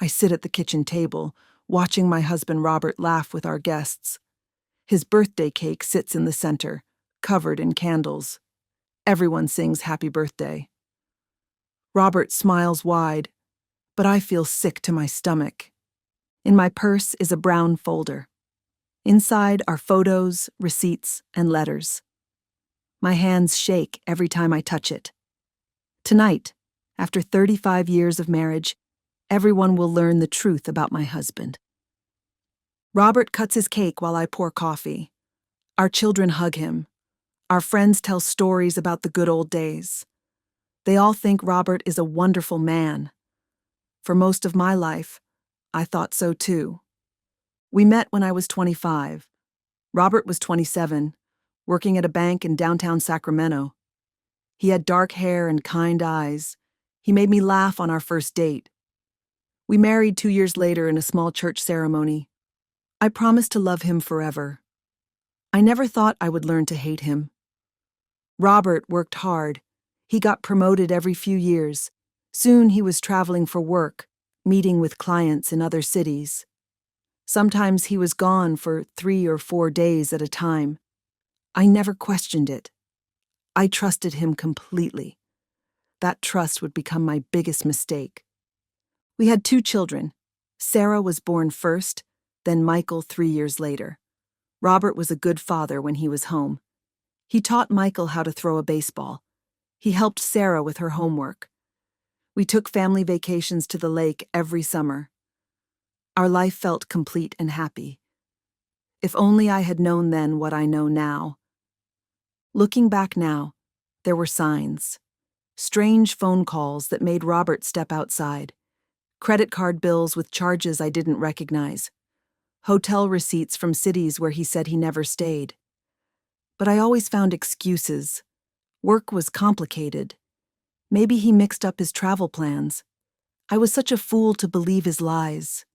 I sit at the kitchen table, watching my husband Robert laugh with our guests. His birthday cake sits in the center, covered in candles. Everyone sings happy birthday. Robert smiles wide, but I feel sick to my stomach. In my purse is a brown folder. Inside are photos, receipts, and letters. My hands shake every time I touch it. Tonight, after 35 years of marriage, everyone will learn the truth about my husband. Robert cuts his cake while I pour coffee. Our children hug him. Our friends tell stories about the good old days. They all think Robert is a wonderful man. For most of my life, I thought so too. We met when I was 25. Robert was 27, working at a bank in downtown Sacramento. He had dark hair and kind eyes. He made me laugh on our first date. We married 2 years later in a small church ceremony. I promised to love him forever. I never thought I would learn to hate him. Robert worked hard. He got promoted every few years. Soon he was traveling for work, meeting with clients in other cities. Sometimes he was gone for 3 or 4 days at a time. I never questioned it. I trusted him completely. That trust would become my biggest mistake. We had 2 children. Sarah was born first, then Michael 3 years later. Robert was a good father when he was home. He taught Michael how to throw a baseball. He helped Sarah with her homework. We took family vacations to the lake every summer. Our life felt complete and happy. If only I had known then what I know now. Looking back now, there were signs. Strange phone calls that made Robert step outside. Credit card bills with charges I didn't recognize. Hotel receipts from cities where he said he never stayed. But I always found excuses. Work was complicated. Maybe he mixed up his travel plans. I was such a fool to believe his lies.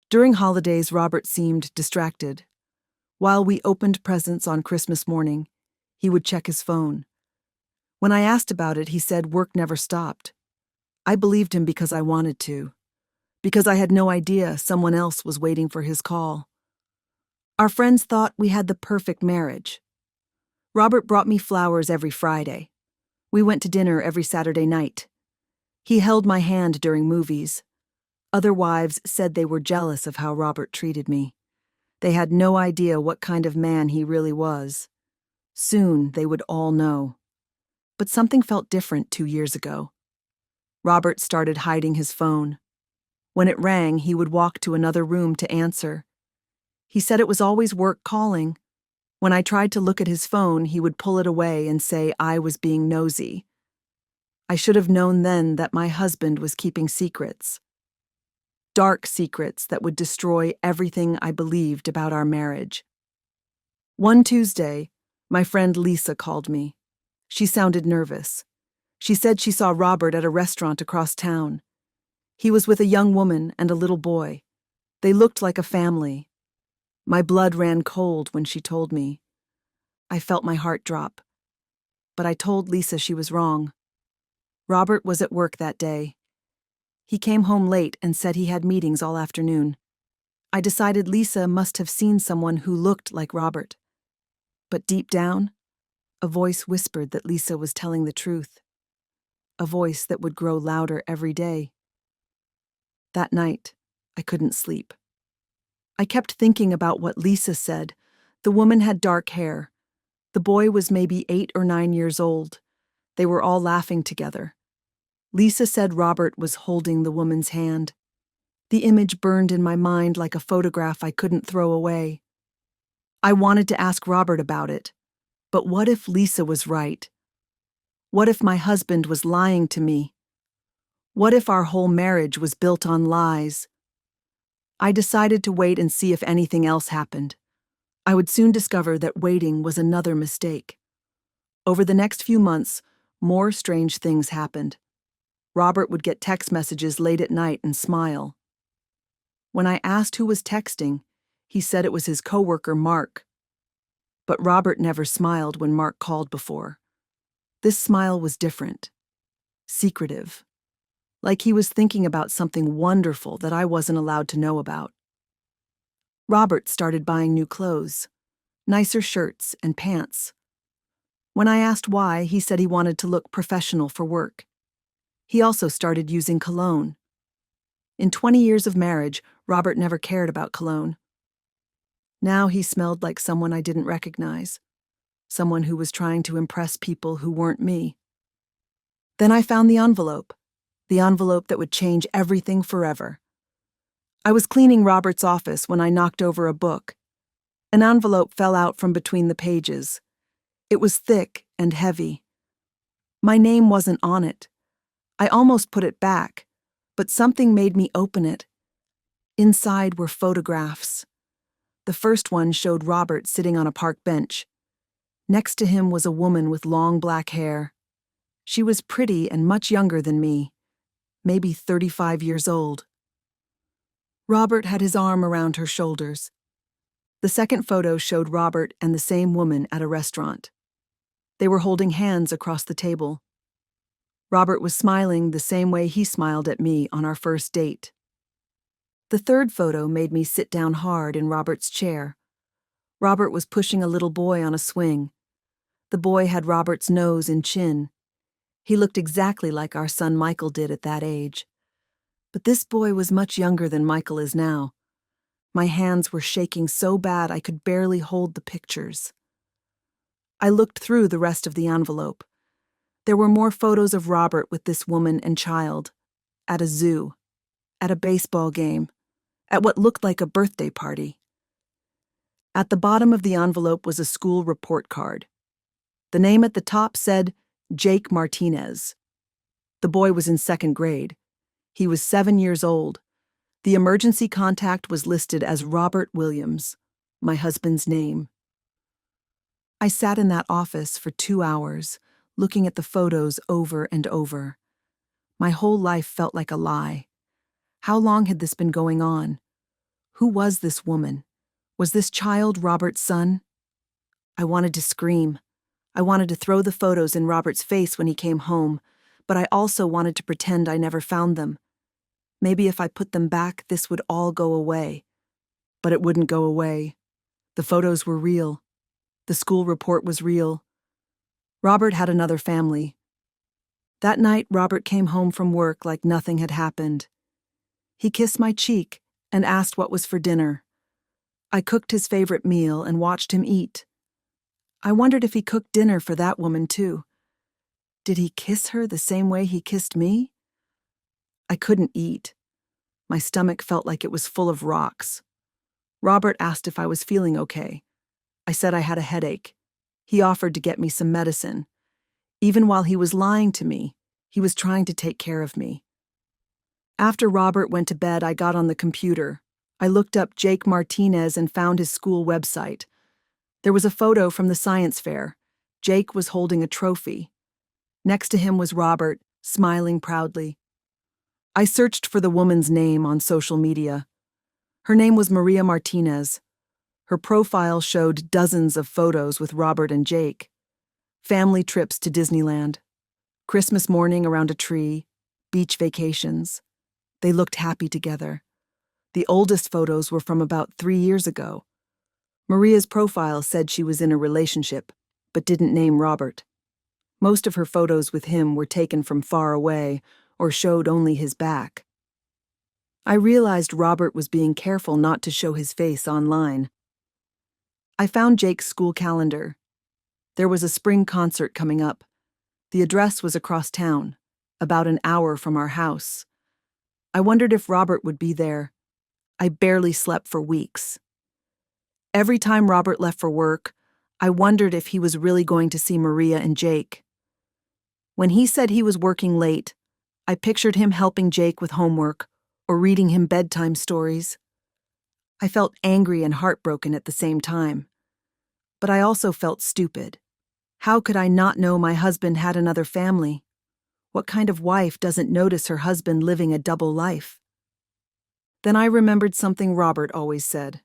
During holidays, Robert seemed distracted. While we opened presents on Christmas morning, he would check his phone. When I asked about it, he said work never stopped. I believed him because I wanted to, because I had no idea someone else was waiting for his call. Our friends thought we had the perfect marriage. Robert brought me flowers every Friday. We went to dinner every Saturday night. He held my hand during movies. Other wives said they were jealous of how Robert treated me. They had no idea what kind of man he really was. Soon they would all know. But something felt different 2 years ago. Robert started hiding his phone. When it rang, he would walk to another room to answer. He said it was always work calling. When I tried to look at his phone, he would pull it away and say I was being nosy. I should have known then that my husband was keeping secrets. Dark secrets that would destroy everything I believed about our marriage. One Tuesday, my friend Lisa called me. She sounded nervous. She said she saw Robert at a restaurant across town. He was with a young woman and a little boy. They looked like a family. My blood ran cold when she told me. I felt my heart drop. But I told Lisa she was wrong. Robert was at work that day. He came home late and said he had meetings all afternoon. I decided Lisa must have seen someone who looked like Robert. But deep down, a voice whispered that Lisa was telling the truth. A voice that would grow louder every day. That night, I couldn't sleep. I kept thinking about what Lisa said. The woman had dark hair. The boy was maybe 8 or 9 years old. They were all laughing together. Lisa said Robert was holding the woman's hand. The image burned in my mind like a photograph I couldn't throw away. I wanted to ask Robert about it. But what if Lisa was right? What if my husband was lying to me? What if our whole marriage was built on lies? I decided to wait and see if anything else happened. I would soon discover that waiting was another mistake. Over the next few months, more strange things happened. Robert would get text messages late at night and smile. When I asked who was texting, he said it was his coworker Mark. But Robert never smiled when Mark called before. This smile was different, secretive, like he was thinking about something wonderful that I wasn't allowed to know about. Robert started buying new clothes, nicer shirts and pants. When I asked why, he said he wanted to look professional for work. He also started using cologne. In 20 years of marriage, Robert never cared about cologne. Now he smelled like someone I didn't recognize, someone who was trying to impress people who weren't me. Then I found the envelope that would change everything forever. I was cleaning Robert's office when I knocked over a book. An envelope fell out from between the pages. It was thick and heavy. My name wasn't on it. I almost put it back, but something made me open it. Inside were photographs. The first one showed Robert sitting on a park bench. Next to him was a woman with long black hair. She was pretty and much younger than me, maybe 35 years old. Robert had his arm around her shoulders. The second photo showed Robert and the same woman at a restaurant. They were holding hands across the table. Robert was smiling the same way he smiled at me on our first date. The third photo made me sit down hard in Robert's chair. Robert was pushing a little boy on a swing. The boy had Robert's nose and chin. He looked exactly like our son Michael did at that age. But this boy was much younger than Michael is now. My hands were shaking so bad I could barely hold the pictures. I looked through the rest of the envelope. There were more photos of Robert with this woman and child, at a zoo, at a baseball game, at what looked like a birthday party. At the bottom of the envelope was a school report card. The name at the top said, Jake Martinez. The boy was in second grade. He was 7 years old. The emergency contact was listed as Robert Williams, my husband's name. I sat in that office for 2 hours, looking at the photos over and over. My whole life felt like a lie. How long had this been going on? Who was this woman? Was this child Robert's son? I wanted to scream. I wanted to throw the photos in Robert's face when he came home, but I also wanted to pretend I never found them. Maybe if I put them back, this would all go away. But it wouldn't go away. The photos were real. The school report was real. Robert had another family. That night, Robert came home from work like nothing had happened. He kissed my cheek and asked what was for dinner. I cooked his favorite meal and watched him eat. I wondered if he cooked dinner for that woman too. Did he kiss her the same way he kissed me? I couldn't eat. My stomach felt like it was full of rocks. Robert asked if I was feeling okay. I said I had a headache. He offered to get me some medicine. Even while he was lying to me, he was trying to take care of me. After Robert went to bed, I got on the computer. I looked up Jake Martinez and found his school website. There was a photo from the science fair. Jake was holding a trophy. Next to him was Robert, smiling proudly. I searched for the woman's name on social media. Her name was Maria Martinez. Her profile showed dozens of photos with Robert and Jake. Family trips to Disneyland, Christmas morning around a tree, beach vacations. They looked happy together. The oldest photos were from about 3 years ago. Maria's profile said she was in a relationship, but didn't name Robert. Most of her photos with him were taken from far away or showed only his back. I realized Robert was being careful not to show his face online. I found Jake's school calendar. There was a spring concert coming up. The address was across town, about an hour from our house. I wondered if Robert would be there. I barely slept for weeks. Every time Robert left for work, I wondered if he was really going to see Maria and Jake. When he said he was working late, I pictured him helping Jake with homework or reading him bedtime stories. I felt angry and heartbroken at the same time. But I also felt stupid. How could I not know my husband had another family? What kind of wife doesn't notice her husband living a double life? Then I remembered something Robert always said.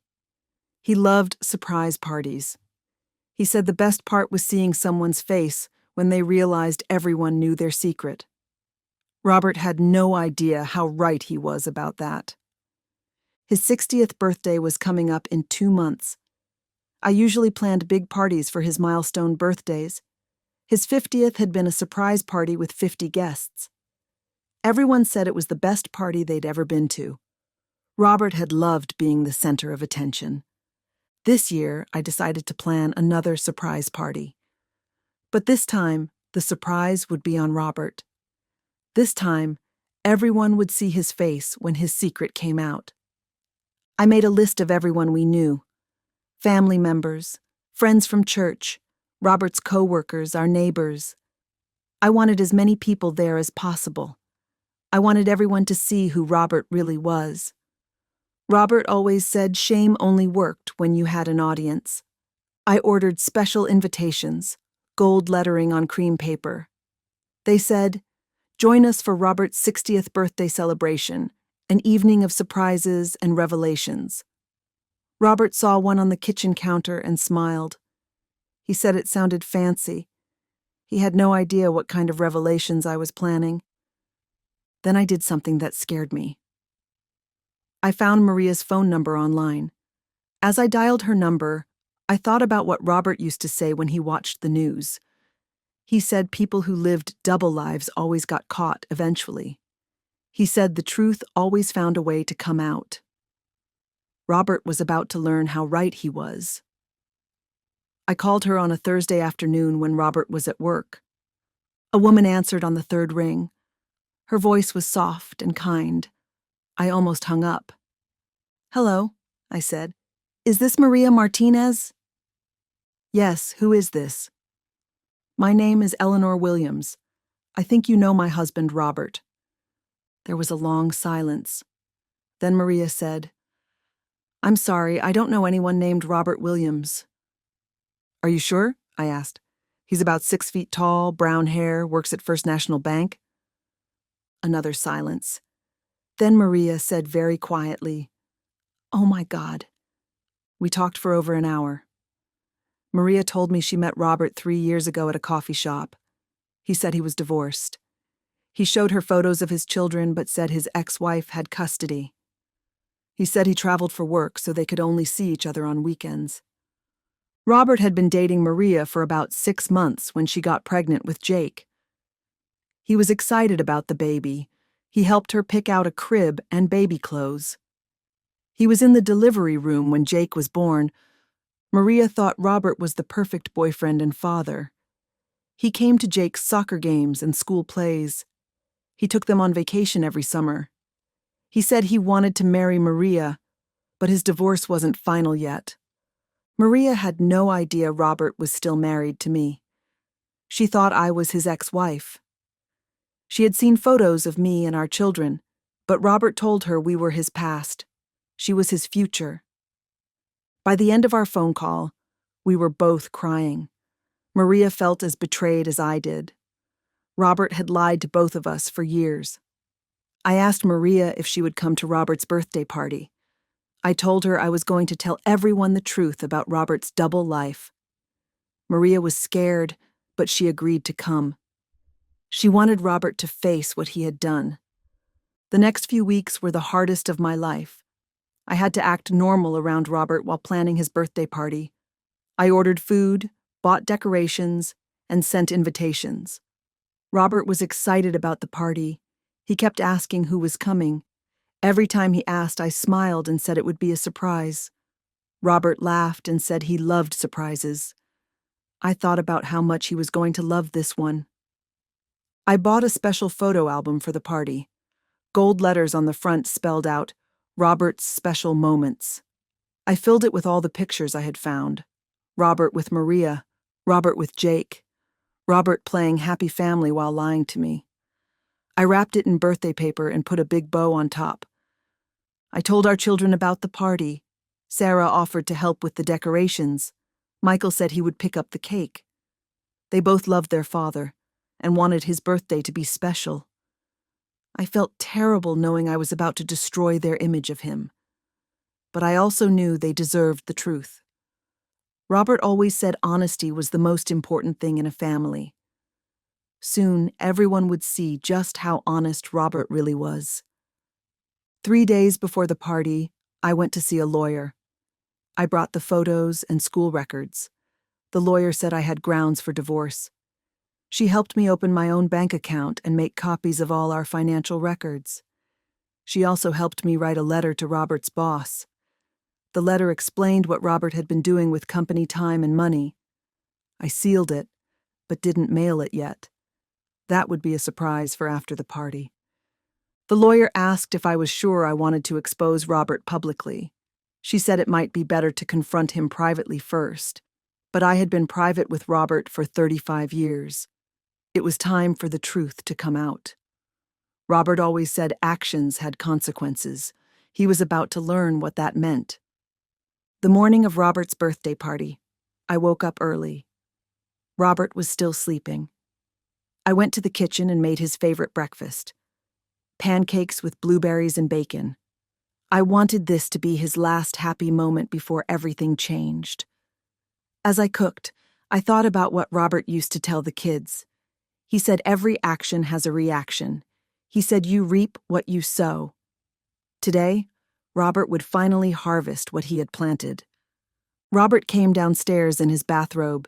He loved surprise parties. He said the best part was seeing someone's face when they realized everyone knew their secret. Robert had no idea how right he was about that. His 60th birthday was coming up in 2 months. I usually planned big parties for his milestone birthdays. His 50th had been a surprise party with 50 guests. Everyone said it was the best party they'd ever been to. Robert had loved being the center of attention. This year, I decided to plan another surprise party. But this time, the surprise would be on Robert. This time, everyone would see his face when his secret came out. I made a list of everyone we knew: family members, friends from church, Robert's co-workers, our neighbors. I wanted as many people there as possible. I wanted everyone to see who Robert really was. Robert always said shame only worked when you had an audience. I ordered special invitations, gold lettering on cream paper. They said, "Join us for Robert's 60th birthday celebration, an evening of surprises and revelations." Robert saw one on the kitchen counter and smiled. He said it sounded fancy. He had no idea what kind of revelations I was planning. Then I did something that scared me. I found Maria's phone number online. As I dialed her number, I thought about what Robert used to say when he watched the news. He said people who lived double lives always got caught eventually. He said the truth always found a way to come out. Robert was about to learn how right he was. I called her on a Thursday afternoon when Robert was at work. A woman answered on the third ring. Her voice was soft and kind. I almost hung up. "Hello," I said. "Is this Maria Martinez?" "Yes, who is this?" "My name is Eleanor Williams. I think you know my husband, Robert." There was a long silence. Then Maria said, "I'm sorry, I don't know anyone named Robert Williams." "Are you sure?" I asked. "He's about 6 feet tall, brown hair, works at First National Bank." Another silence. Then Maria said very quietly, "Oh my God." We talked for over an hour. Maria told me she met Robert 3 years ago at a coffee shop. He said he was divorced. He showed her photos of his children but said his ex-wife had custody. He said he traveled for work so they could only see each other on weekends. Robert had been dating Maria for about 6 months when she got pregnant with Jake. He was excited about the baby. He helped her pick out a crib and baby clothes. He was in the delivery room when Jake was born. Maria thought Robert was the perfect boyfriend and father. He came to Jake's soccer games and school plays. He took them on vacation every summer. He said he wanted to marry Maria, but his divorce wasn't final yet. Maria had no idea Robert was still married to me. She thought I was his ex-wife. She had seen photos of me and our children, but Robert told her we were his past. She was his future. By the end of our phone call, we were both crying. Maria felt as betrayed as I did. Robert had lied to both of us for years. I asked Maria if she would come to Robert's birthday party. I told her I was going to tell everyone the truth about Robert's double life. Maria was scared, but she agreed to come. She wanted Robert to face what he had done. The next few weeks were the hardest of my life. I had to act normal around Robert while planning his birthday party. I ordered food, bought decorations, and sent invitations. Robert was excited about the party. He kept asking who was coming. Every time he asked, I smiled and said it would be a surprise. Robert laughed and said he loved surprises. I thought about how much he was going to love this one. I bought a special photo album for the party. Gold letters on the front spelled out, "Robert's Special Moments." I filled it with all the pictures I had found. Robert with Maria, Robert with Jake, Robert playing happy family while lying to me. I wrapped it in birthday paper and put a big bow on top. I told our children about the party. Sarah offered to help with the decorations. Michael said he would pick up the cake. They both loved their father and wanted his birthday to be special. I felt terrible knowing I was about to destroy their image of him. But I also knew they deserved the truth. Robert always said honesty was the most important thing in a family. Soon, everyone would see just how honest Robert really was. 3 days before the party, I went to see a lawyer. I brought the photos and school records. The lawyer said I had grounds for divorce. She helped me open my own bank account and make copies of all our financial records. She also helped me write a letter to Robert's boss. The letter explained what Robert had been doing with company time and money. I sealed it, but didn't mail it yet. That would be a surprise for after the party. The lawyer asked if I was sure I wanted to expose Robert publicly. She said it might be better to confront him privately first, but I had been private with Robert for 35 years. It was time for the truth to come out. Robert always said actions had consequences. He was about to learn what that meant. The morning of Robert's birthday party, I woke up early. Robert was still sleeping. I went to the kitchen and made his favorite breakfast: pancakes with blueberries and bacon. I wanted this to be his last happy moment before everything changed. As I cooked, I thought about what Robert used to tell the kids. He said every action has a reaction. He said you reap what you sow. Today, Robert would finally harvest what he had planted. Robert came downstairs in his bathrobe.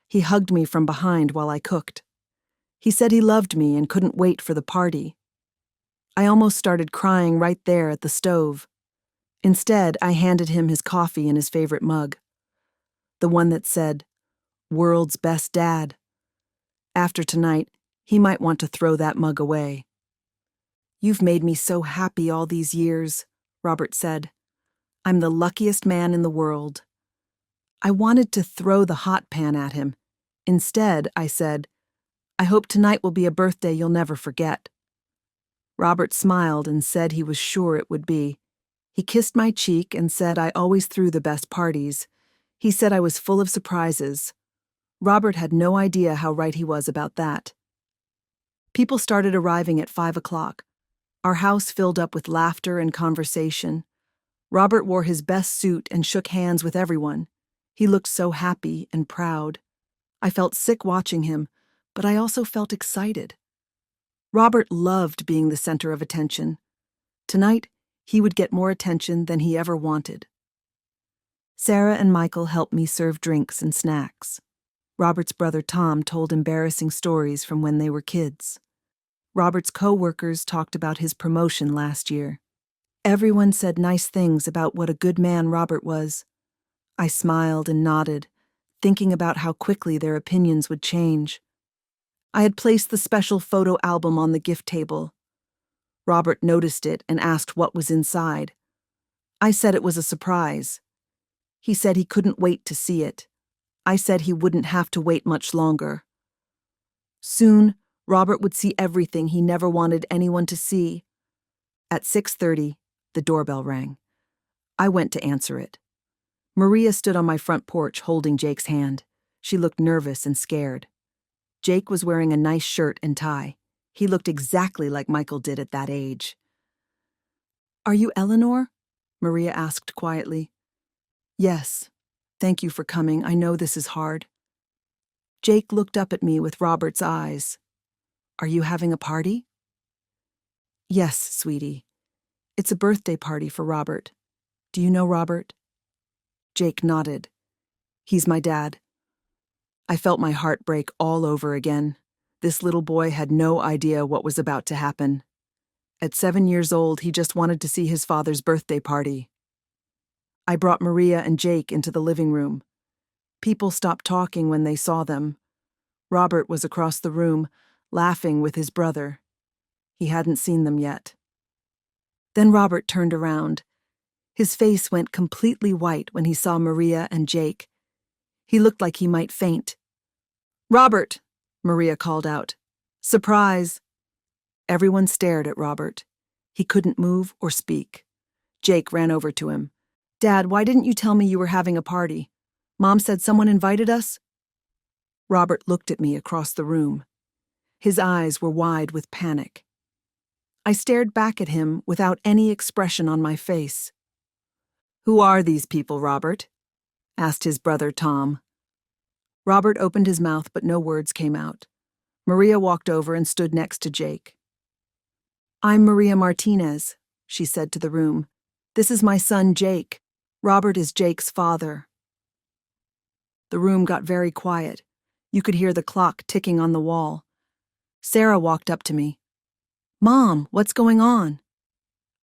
He hugged me from behind while I cooked. He said he loved me and couldn't wait for the party. I almost started crying right there at the stove. Instead, I handed him his coffee in his favorite mug, the one that said, "World's Best Dad." After tonight, he might want to throw that mug away. "You've made me so happy all these years," Robert said. "I'm the luckiest man in the world." I wanted to throw the hot pan at him. Instead, I said, "I hope tonight will be a birthday you'll never forget." Robert smiled and said he was sure it would be. He kissed my cheek and said I always threw the best parties. He said I was full of surprises. Robert had no idea how right he was about that. People started arriving at 5 o'clock. Our house filled up with laughter and conversation. Robert wore his best suit and shook hands with everyone. He looked so happy and proud. I felt sick watching him, but I also felt excited. Robert loved being the center of attention. Tonight, he would get more attention than he ever wanted. Sarah and Michael helped me serve drinks and snacks. Robert's brother Tom told embarrassing stories from when they were kids. Robert's co-workers talked about his promotion last year. Everyone said nice things about what a good man Robert was. I smiled and nodded, thinking about how quickly their opinions would change. I had placed the special photo album on the gift table. Robert noticed it and asked what was inside. I said it was a surprise. He said he couldn't wait to see it. I said he wouldn't have to wait much longer. Soon, Robert would see everything he never wanted anyone to see. At 6:30, the doorbell rang. I went to answer it. Maria stood on my front porch holding Jake's hand. She looked nervous and scared. Jake was wearing a nice shirt and tie. He looked exactly like Michael did at that age. "Are you Eleanor?" Maria asked quietly. "Yes. Thank you for coming. I know this is hard." Jake looked up at me with Robert's eyes. "Are you having a party?" "Yes, sweetie. It's a birthday party for Robert. Do you know Robert?" Jake nodded. "He's my dad." I felt my heart break all over again. This little boy had no idea what was about to happen. At 7 years old, he just wanted to see his father's birthday party. I brought Maria and Jake into the living room. People stopped talking when they saw them. Robert was across the room, laughing with his brother. He hadn't seen them yet. Then Robert turned around. His face went completely white when he saw Maria and Jake. He looked like he might faint. "Robert!" Maria called out. "Surprise!" Everyone stared at Robert. He couldn't move or speak. Jake ran over to him. "Dad, why didn't you tell me you were having a party? Mom said someone invited us?" Robert looked at me across the room. His eyes were wide with panic. I stared back at him without any expression on my face. "Who are these people, Robert?" asked his brother Tom. Robert opened his mouth, but no words came out. Maria walked over and stood next to Jake. "I'm Maria Martinez," she said to the room. "This is my son, Jake. Robert is Jake's father." The room got very quiet. You could hear the clock ticking on the wall. Sarah walked up to me. "Mom, what's going on?"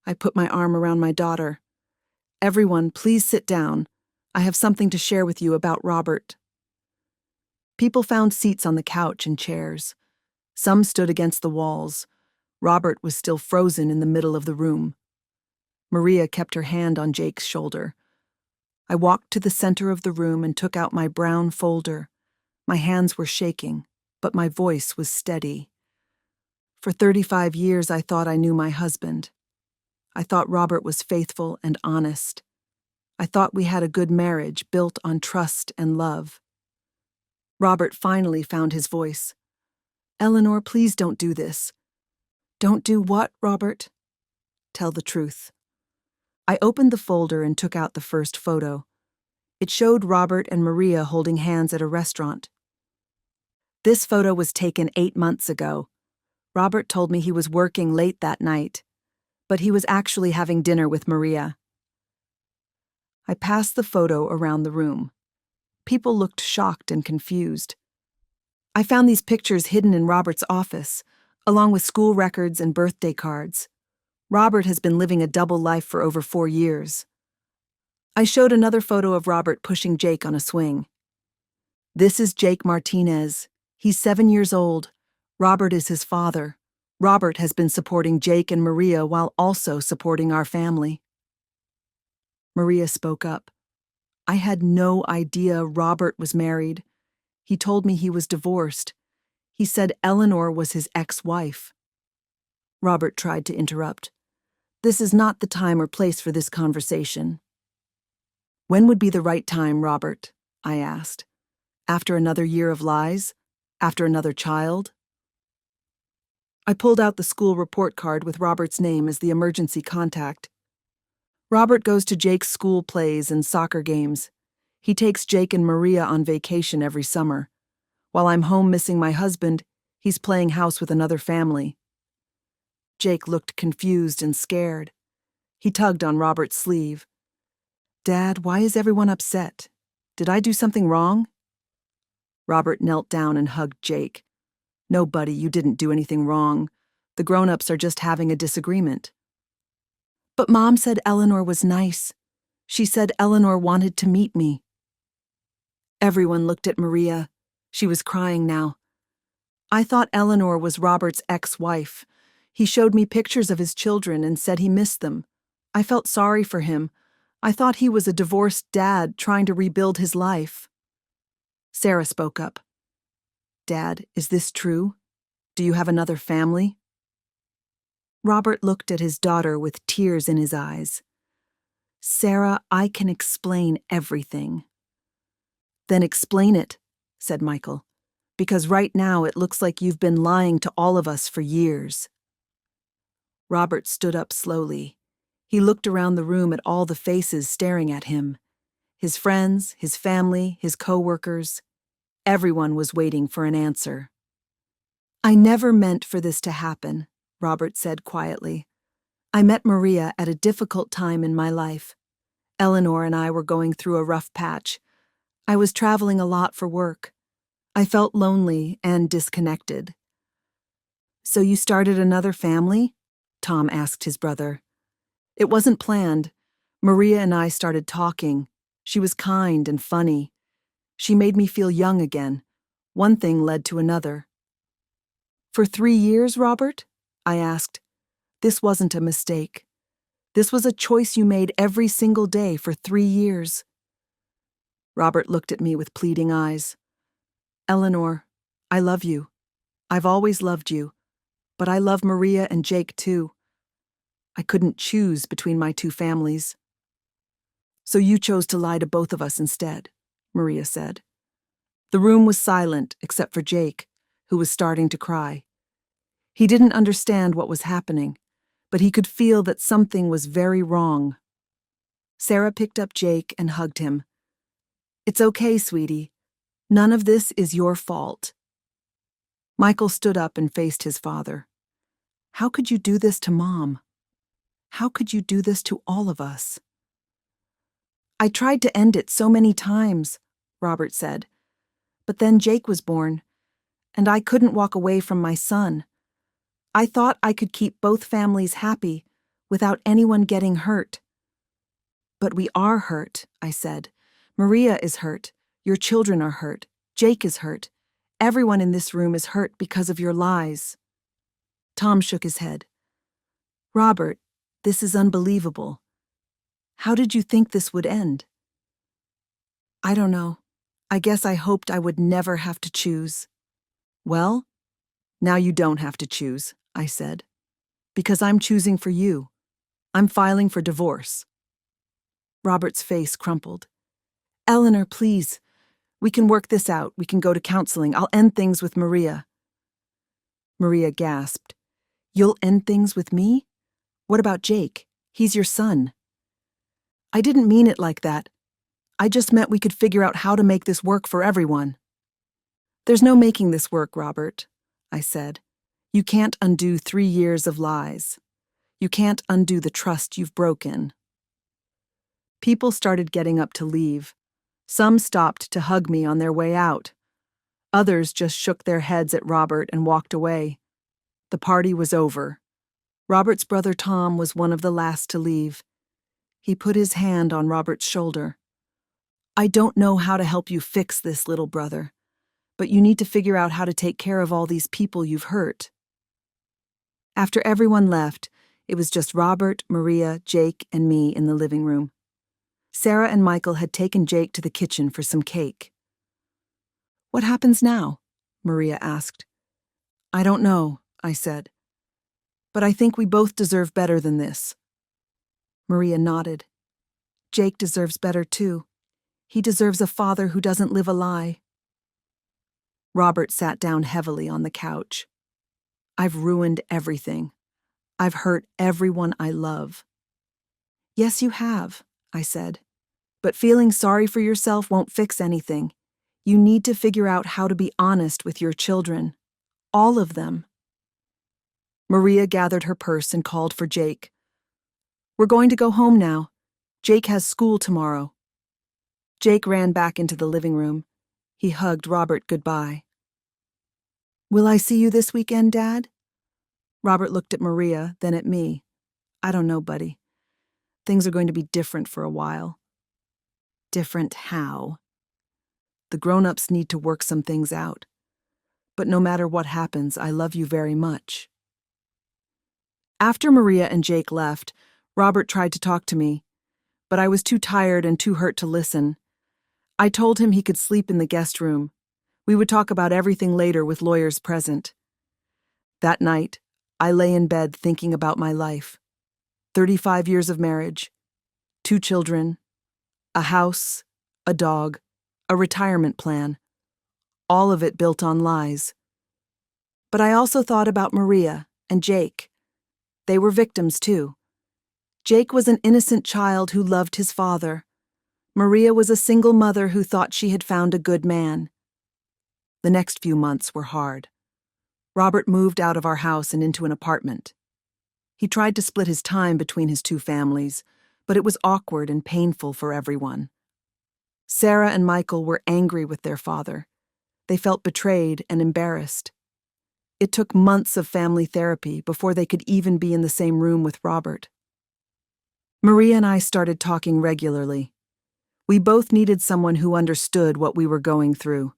I put my arm around my daughter. "Everyone, please sit down. I have something to share with you about Robert." People found seats on the couch and chairs. Some stood against the walls. Robert was still frozen in the middle of the room. Maria kept her hand on Jake's shoulder. I walked to the center of the room and took out my brown folder. My hands were shaking, but my voice was steady. For 35 years, I thought I knew my husband. I thought Robert was faithful and honest. I thought we had a good marriage built on trust and love. Robert finally found his voice. "Eleanor, please don't do this." "Don't do what, Robert?" "Tell the truth." I opened the folder and took out the first photo. It showed Robert and Maria holding hands at a restaurant. "This photo was taken 8 months ago. Robert told me he was working late that night, but he was actually having dinner with Maria." I passed the photo around the room. People looked shocked and confused. "I found these pictures hidden in Robert's office, along with school records and birthday cards. Robert has been living a double life for over 4 years." I showed another photo of Robert pushing Jake on a swing. "This is Jake Martinez. He's 7 years old. Robert is his father. Robert has been supporting Jake and Maria while also supporting our family." Maria spoke up. "I had no idea Robert was married. He told me he was divorced. He said Eleanor was his ex-wife." Robert tried to interrupt. "This is not the time or place for this conversation." "When would be the right time, Robert?" I asked. "After another year of lies? After another child?" I pulled out the school report card with Robert's name as the emergency contact. "Robert goes to Jake's school plays and soccer games. He takes Jake and Maria on vacation every summer. While I'm home missing my husband, he's playing house with another family." Jake looked confused and scared. He tugged on Robert's sleeve. "Dad, why is everyone upset? Did I do something wrong?" Robert knelt down and hugged Jake. "No, buddy, you didn't do anything wrong. The grown-ups are just having a disagreement." "But Mom said Eleanor was nice. She said Eleanor wanted to meet me." Everyone looked at Maria. She was crying now. "I thought Eleanor was Robert's ex-wife. He showed me pictures of his children and said he missed them. I felt sorry for him. I thought he was a divorced dad trying to rebuild his life." Sarah spoke up. "Dad, is this true? Do you have another family?" Robert looked at his daughter with tears in his eyes. "Sarah, I can explain everything." "Then explain it," said Michael, "because right now it looks like you've been lying to all of us for years." Robert stood up slowly. He looked around the room at all the faces staring at him. His friends, his family, his co-workers. Everyone was waiting for an answer. "I never meant for this to happen," Robert said quietly. "I met Maria at a difficult time in my life. Eleanor and I were going through a rough patch. I was traveling a lot for work. I felt lonely and disconnected." "So you started another family?" Tom asked his brother. "It wasn't planned. Maria and I started talking. She was kind and funny. She made me feel young again. One thing led to another." "For 3 years, Robert?" I asked. "This wasn't a mistake. This was a choice you made every single day for 3 years." Robert looked at me with pleading eyes. "Eleanor, I love you. I've always loved you. But I love Maria and Jake too. I couldn't choose between my 2 families." "So you chose to lie to both of us instead," Maria said. The room was silent except for Jake, who was starting to cry. He didn't understand what was happening, but he could feel that something was very wrong. Sarah picked up Jake and hugged him. "It's okay, sweetie. None of this is your fault." Michael stood up and faced his father. How could you do this to Mom? How could you do this to all of us? I tried to end it so many times, Robert said. But then Jake was born, and I couldn't walk away from my son. I thought I could keep both families happy without anyone getting hurt. But we are hurt, I said. Maria is hurt. Your children are hurt. Jake is hurt. Everyone in this room is hurt because of your lies. Tom shook his head. Robert, this is unbelievable. How did you think this would end? I don't know. I guess I hoped I would never have to choose. Well, now you don't have to choose, I said. Because I'm choosing for you. I'm filing for divorce. Robert's face crumpled. Eleanor, please. We can work this out. We can go to counseling. I'll end things with Maria. Maria gasped. You'll end things with me? What about Jake? He's your son. I didn't mean it like that. I just meant we could figure out how to make this work for everyone. There's no making this work, Robert, I said. You can't undo 3 years of lies. You can't undo the trust you've broken. People started getting up to leave. Some stopped to hug me on their way out. Others just shook their heads at Robert and walked away. The party was over. Robert's brother Tom was one of the last to leave. He put his hand on Robert's shoulder. I don't know how to help you fix this, little brother, but you need to figure out how to take care of all these people you've hurt. After everyone left, it was just Robert, Maria, Jake, and me in the living room. Sarah and Michael had taken Jake to the kitchen for some cake. What happens now? Maria asked. I don't know, I said. But I think we both deserve better than this. Maria nodded. Jake deserves better too. He deserves a father who doesn't live a lie. Robert sat down heavily on the couch. I've ruined everything. I've hurt everyone I love. Yes, you have, I said. But feeling sorry for yourself won't fix anything. You need to figure out how to be honest with your children. All of them. Maria gathered her purse and called for Jake. We're going to go home now. Jake has school tomorrow. Jake ran back into the living room. He hugged Robert goodbye. Will I see you this weekend, Dad? Robert looked at Maria, then at me. I don't know, buddy. Things are going to be different for a while. Different how? The grown-ups need to work some things out. But no matter what happens, I love you very much. After Maria and Jake left, Robert tried to talk to me, but I was too tired and too hurt to listen. I told him he could sleep in the guest room. We would talk about everything later with lawyers present. That night, I lay in bed thinking about my life. 35 years of marriage, 2 children, a house, a dog, a retirement plan, all of it built on lies. But I also thought about Maria and Jake. They were victims too. Jake was an innocent child who loved his father. Maria was a single mother who thought she had found a good man. The next few months were hard. Robert moved out of our house and into an apartment. He tried to split his time between his 2 families, but it was awkward and painful for everyone. Sarah and Michael were angry with their father. They felt betrayed and embarrassed. It took months of family therapy before they could even be in the same room with Robert. Maria and I started talking regularly. We both needed someone who understood what we were going through.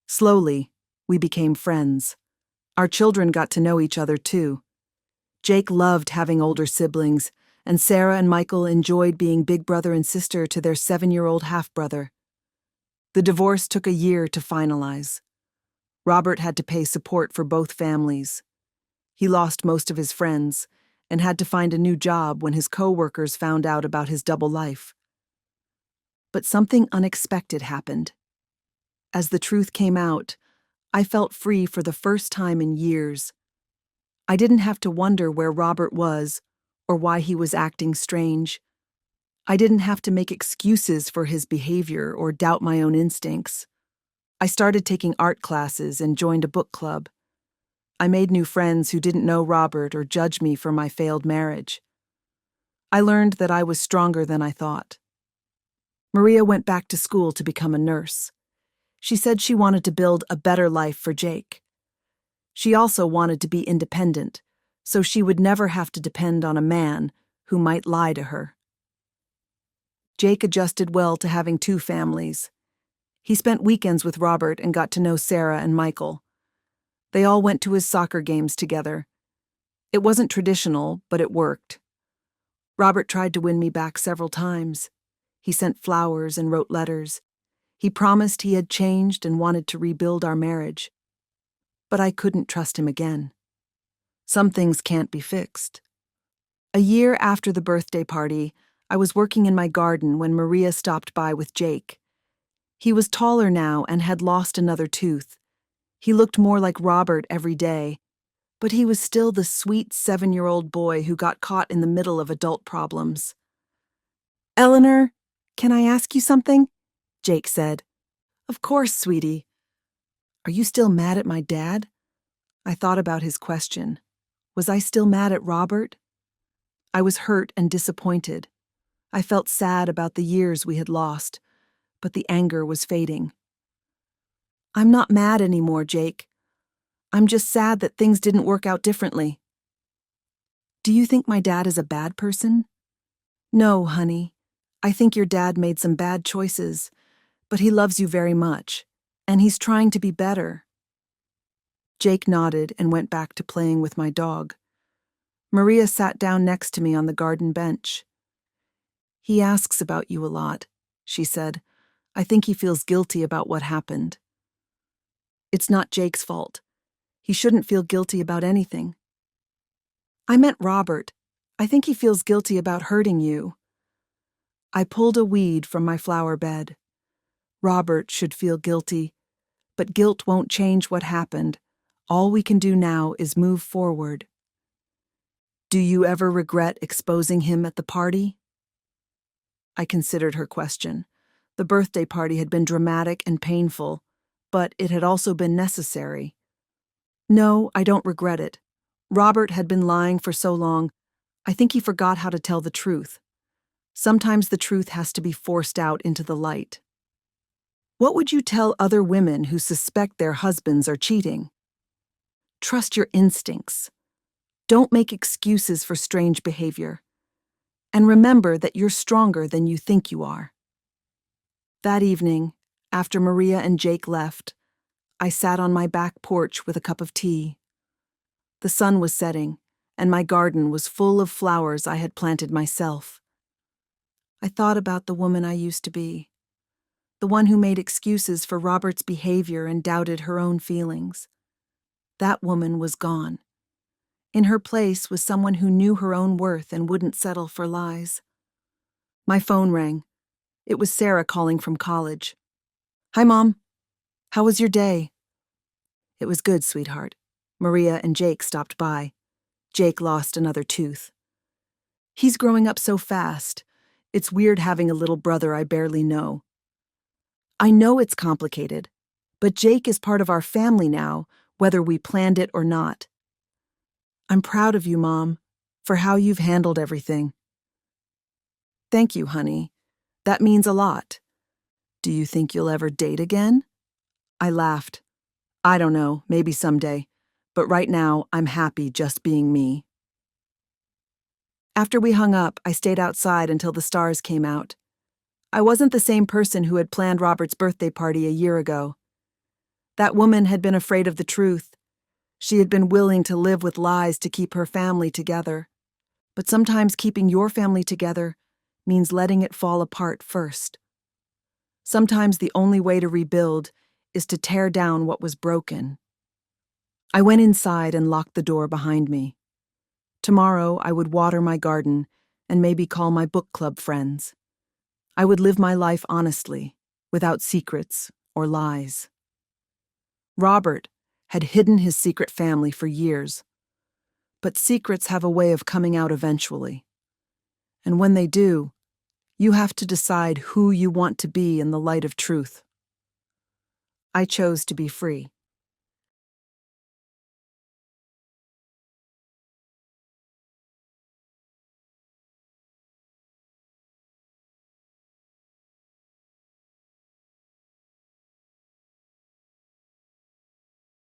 Slowly, we became friends. Our children got to know each other too. Jake loved having older siblings, and Sarah and Michael enjoyed being big brother and sister to their 7-year-old half-brother. The divorce took a year to finalize. Robert had to pay support for both families. He lost most of his friends and had to find a new job when his co-workers found out about his double life. But something unexpected happened. As the truth came out, I felt free for the first time in years. I didn't have to wonder where Robert was or why he was acting strange. I didn't have to make excuses for his behavior or doubt my own instincts. I started taking art classes and joined a book club. I made new friends who didn't know Robert or judge me for my failed marriage. I learned that I was stronger than I thought. Maria went back to school to become a nurse. She said she wanted to build a better life for Jake. She also wanted to be independent, so she would never have to depend on a man who might lie to her. Jake adjusted well to having two families. He spent weekends with Robert and got to know Sarah and Michael. They all went to his soccer games together. It wasn't traditional, but it worked. Robert tried to win me back several times. He sent flowers and wrote letters. He promised he had changed and wanted to rebuild our marriage. But I couldn't trust him again. Some things can't be fixed. A year after the birthday party, I was working in my garden when Maria stopped by with Jake. He was taller now and had lost another tooth. He looked more like Robert every day, but he was still the sweet 7-year-old boy who got caught in the middle of adult problems. "Eleanor, can I ask you something?" Jake said. "Of course, sweetie." "Are you still mad at my dad?" I thought about his question. Was I still mad at Robert? I was hurt and disappointed. I felt sad about the years we had lost, but the anger was fading. "I'm not mad anymore, Jake. I'm just sad that things didn't work out differently." "Do you think my dad is a bad person?" "No, honey. I think your dad made some bad choices, but he loves you very much, and he's trying to be better." Jake nodded and went back to playing with my dog. Maria sat down next to me on the garden bench. "He asks about you a lot," she said. "I think he feels guilty about what happened." "It's not Jake's fault. He shouldn't feel guilty about anything." "I meant Robert. I think he feels guilty about hurting you." I pulled a weed from my flower bed. Robert should feel guilty, but guilt won't change what happened. All we can do now is move forward. "Do you ever regret exposing him at the party?" I considered her question. The birthday party had been dramatic and painful, but it had also been necessary. "No, I don't regret it. Robert had been lying for so long, I think he forgot how to tell the truth. Sometimes the truth has to be forced out into the light." "What would you tell other women who suspect their husbands are cheating?" "Trust your instincts. Don't make excuses for strange behavior. And remember that you're stronger than you think you are." That evening, after Maria and Jake left, I sat on my back porch with a cup of tea. The sun was setting, and my garden was full of flowers I had planted myself. I thought about the woman I used to be, the one who made excuses for Robert's behavior and doubted her own feelings. That woman was gone. In her place was someone who knew her own worth and wouldn't settle for lies. My phone rang. It was Sarah calling from college. "Hi, Mom. How was your day?" "It was good, sweetheart. Maria and Jake stopped by. Jake lost another tooth. He's growing up so fast. It's weird having a little brother I barely know." "I know it's complicated, but Jake is part of our family now, whether we planned it or not." "I'm proud of you, Mom, for how you've handled everything." "Thank you, honey. That means a lot. Do you think you'll ever date again?" I laughed. "I don't know, maybe someday. But right now, I'm happy just being me." After we hung up, I stayed outside until the stars came out. I wasn't the same person who had planned Robert's birthday party a year ago. That woman had been afraid of the truth. She had been willing to live with lies to keep her family together. But sometimes keeping your family together means letting it fall apart first. Sometimes the only way to rebuild is to tear down what was broken. I went inside and locked the door behind me. Tomorrow I would water my garden and maybe call my book club friends. I would live my life honestly, without secrets or lies. Robert had hidden his secret family for years, but secrets have a way of coming out eventually. And when they do, you have to decide who you want to be in the light of truth. I chose to be free.